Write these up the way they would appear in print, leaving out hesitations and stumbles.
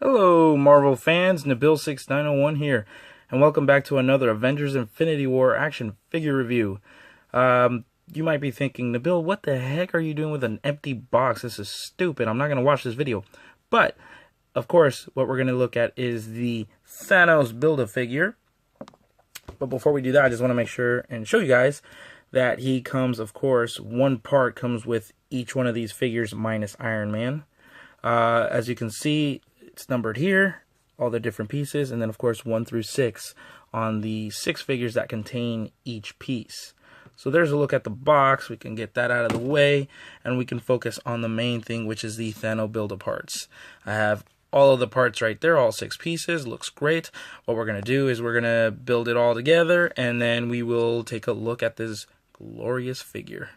Hello, Marvel fans. Nabil6901 here, and welcome back to another Avengers Infinity War action figure review. You might be thinking, Nabil, what the heck are you doing with an empty box? This is stupid. I'm not going to watch this video. But, of course, what we're going to look at is the Thanos Build-A-Figure. But before we do that, I just want to make sure and show you guys that he comes, of course, one part comes with each one of these figures minus Iron Man. As you can see, it's numbered here, all the different pieces, and then of course 1 through 6 on the 6 figures that contain each piece. So there's a look at the box. We can get that out of the way, and we can focus on the main thing, which is the Thanos Build-A-Parts. I have all of the parts right there, all 6 pieces. Looks great. What we're going to do is we're going to build it all together, and then we will take a look at this glorious figure.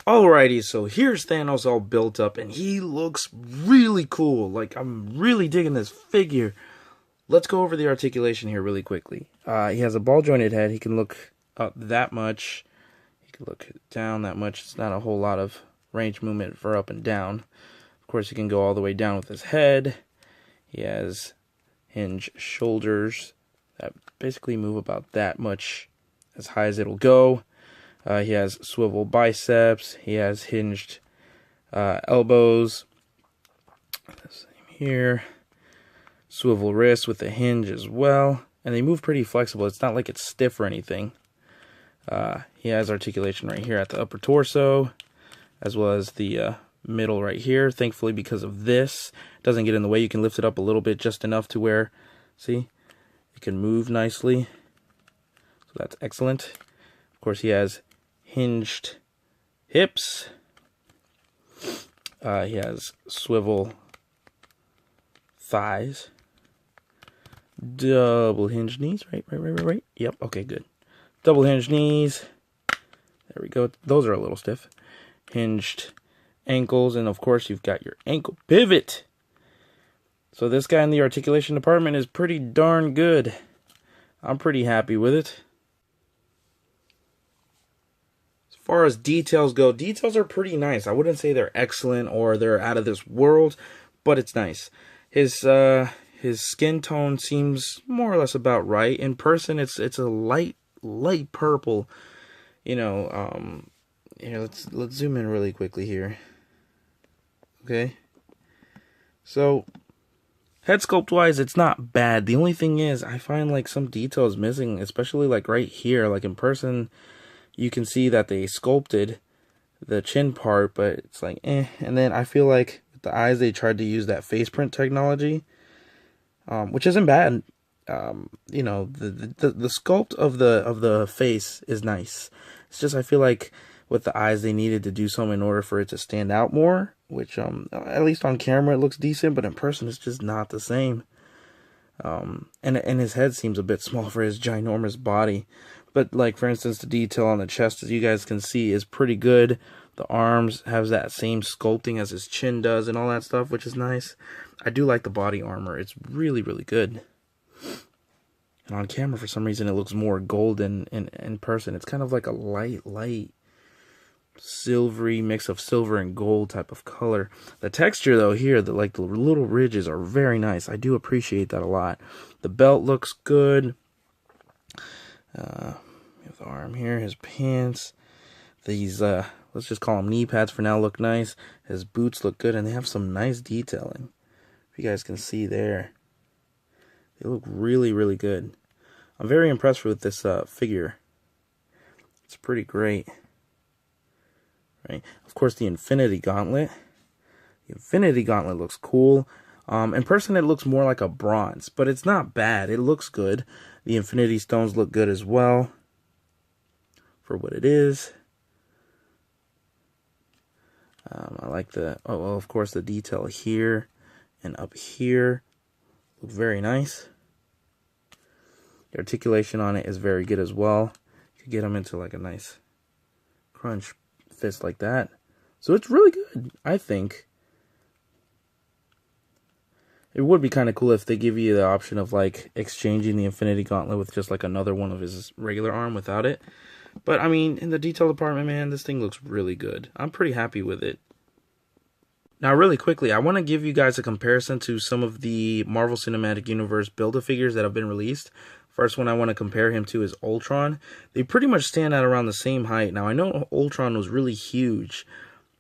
Alrighty, so here's Thanos all built up, and he looks really cool. Like, I'm really digging this figure. Let's go over the articulation here really quickly. He has a ball-jointed head. He can look up that much. He can look down that much. It's not a whole lot of range movement for up and down. Of course, he can go all the way down with his head. He has hinge shoulders that basically move about that much as high as it'll go. He has swivel biceps. He has hinged elbows. Same here. Swivel wrists with a hinge as well. And they move pretty flexible. It's not like it's stiff or anything. He has articulation right here at the upper torso, as well as the middle right here. Thankfully, because of this, it doesn't get in the way. You can lift it up a little bit, just enough to where, see, it can move nicely. So that's excellent. Of course, he has hinged hips. He has swivel thighs. Double hinged knees. Right. Yep, okay, good. Double hinged knees. There we go. Those are a little stiff. Hinged ankles, and of course you've got your ankle pivot. So this guy in the articulation department is pretty darn good. I'm pretty happy with it. As far as details go, details are pretty nice. I wouldn't say they're excellent or they're out of this world, but it's nice. His skin tone seems more or less about right. In person, it's a light purple. Here, let's zoom in really quickly here. Okay. So head sculpt wise, it's not bad. The only thing is, I find like some details missing, especially like right here. Like in person, you can see that they sculpted the chin part, but it's like, eh. And then I feel like with the eyes, they tried to use that face print technology, which isn't bad. The sculpt of the face is nice. It's just, I feel like with the eyes, they needed to do something in order for it to stand out more, which, at least on camera, it looks decent, but in person, it's just not the same. And his head seems a bit small for his ginormous body. But, like, for instance, the detail on the chest, as you guys can see, is pretty good. The arms have that same sculpting as his chin does and all that stuff, which is nice. I do like the body armor. It's really, really good. And on camera, for some reason, it looks more golden in person. It's kind of like a light, silvery mix of silver and gold type of color. The texture, though, here, the little ridges are very nice. I do appreciate that a lot. The belt looks good. The arm here, his pants, these let's just call them knee pads for now, look nice. His boots look good, and they have some nice detailing. If you guys can see there, they look really, really good. I'm very impressed with this figure. It's pretty great. Right? Of course, the Infinity Gauntlet. The Infinity Gauntlet looks cool. In person, it looks more like a bronze, but it's not bad. It looks good. The Infinity Stones look good as well for what it is. I like of course, the detail here and up here look very nice. The articulation on it is very good as well. You could get them into like a nice crunch fist like that. So it's really good, I think. It would be kind of cool if they give you the option of like exchanging the Infinity Gauntlet with just like another one of his regular arm without it. But I mean, in the detail department, man, this thing looks really good. I'm pretty happy with it. Now, really quickly, I want to give you guys a comparison to some of the Marvel Cinematic Universe Build-A-Figures that have been released. First one I want to compare him to is Ultron. They pretty much stand at around the same height. Now, I know Ultron was really huge,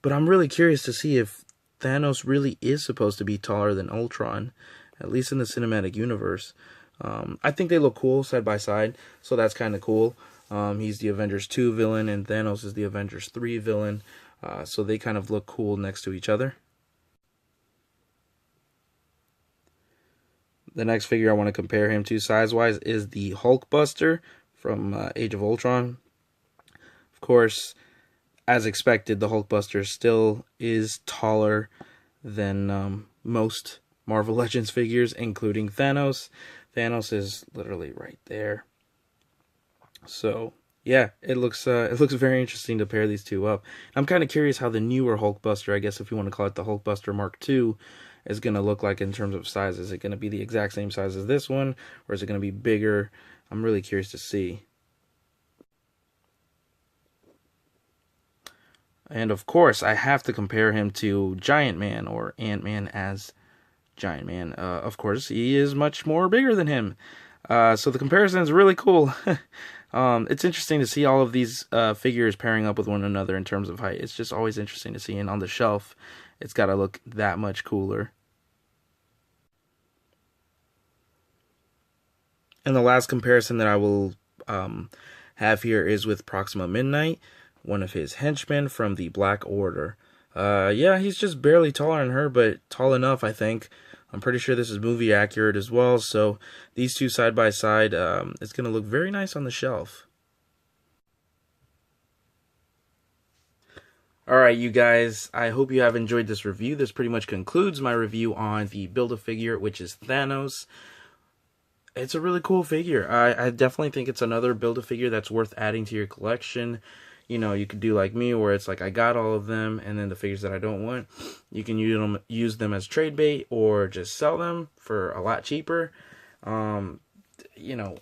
but I'm really curious to see if Thanos really is supposed to be taller than Ultron, at least in the cinematic universe. I think they look cool side by side, so that's kind of cool. He's the Avengers 2 villain, and Thanos is the Avengers 3 villain, so they kind of look cool next to each other. The next figure I want to compare him to size-wise is the Hulkbuster from Age of Ultron. Of course, as expected, the Hulkbuster still is taller than most Marvel Legends figures, including Thanos. Thanos is literally right there. So yeah, it looks very interesting to pair these two up. I'm kind of curious how the newer Hulkbuster, I guess if you want to call it the Hulkbuster Mark II, is going to look like in terms of size. Is it going to be the exact same size as this one, or is it going to be bigger? I'm really curious to see. And of course, I have to compare him to Giant Man, or Ant-Man as Giant Man. Of course, he is much more bigger than him. So the comparison is really cool. It's interesting to see all of these figures pairing up with one another in terms of height. It's just always interesting to see, and on the shelf, it's got to look that much cooler. And the last comparison that I will have here is with Proxima Midnight, one of his henchmen from the Black Order. Yeah, he's just barely taller than her, but tall enough, I think. I'm pretty sure this is movie accurate as well, so these two side by side, it's going to look very nice on the shelf. Alright, you guys, I hope you have enjoyed this review. This pretty much concludes my review on the Build-A-Figure, which is Thanos. It's a really cool figure. I definitely think it's another Build-A-Figure that's worth adding to your collection. You know, you could do like me, where it's like I got all of them, and then the figures that I don't want, you can use them as trade bait, or just sell them for a lot cheaper. You know,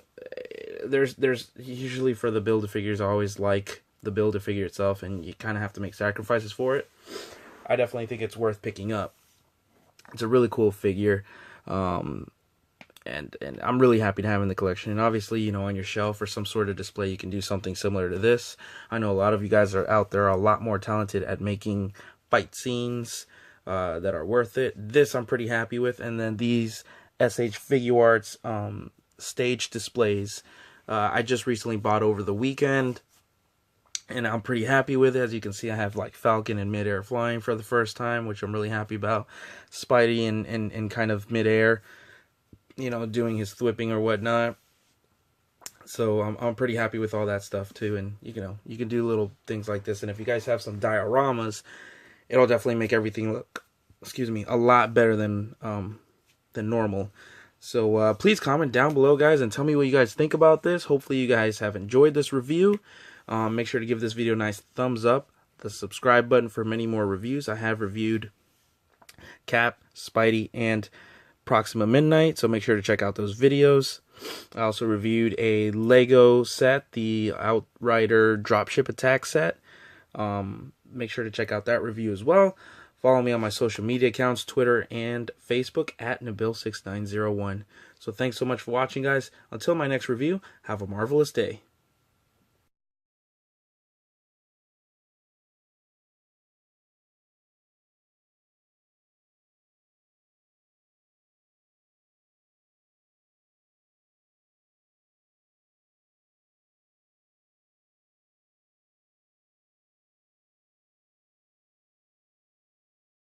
there's usually for the Build-A-Figures, I always like the Build-A-Figure itself, and you kind of have to make sacrifices for it. I definitely think it's worth picking up. It's a really cool figure. And I'm really happy to have in the collection. And obviously, you know, on your shelf or some sort of display, you can do something similar to this. I know a lot of you guys are out there a lot more talented at making fight scenes that are worth it. This I'm pretty happy with. And then these SH Figuarts stage displays, I just recently bought over the weekend, and I'm pretty happy with it. As you can see, I have like Falcon in midair flying for the first time, which I'm really happy about. Spidey in kind of midair, you know, doing his thwipping or whatnot. So I'm pretty happy with all that stuff too. And you know, you can do little things like this. And if you guys have some dioramas, it'll definitely make everything look, a lot better than normal. So please comment down below, guys, and tell me what you guys think about this. Hopefully you guys have enjoyed this review. Make sure to give this video a nice thumbs up, the subscribe button for many more reviews. I have reviewed Cap, Spidey, and Proxima Midnight, so make sure to check out those videos. I also reviewed a Lego set, the Outrider Dropship Attack set. Make sure to check out that review as well. Follow me on my social media accounts, Twitter and Facebook at Nabil6901. So thanks so much for watching, guys. Until my next review, have a marvelous day.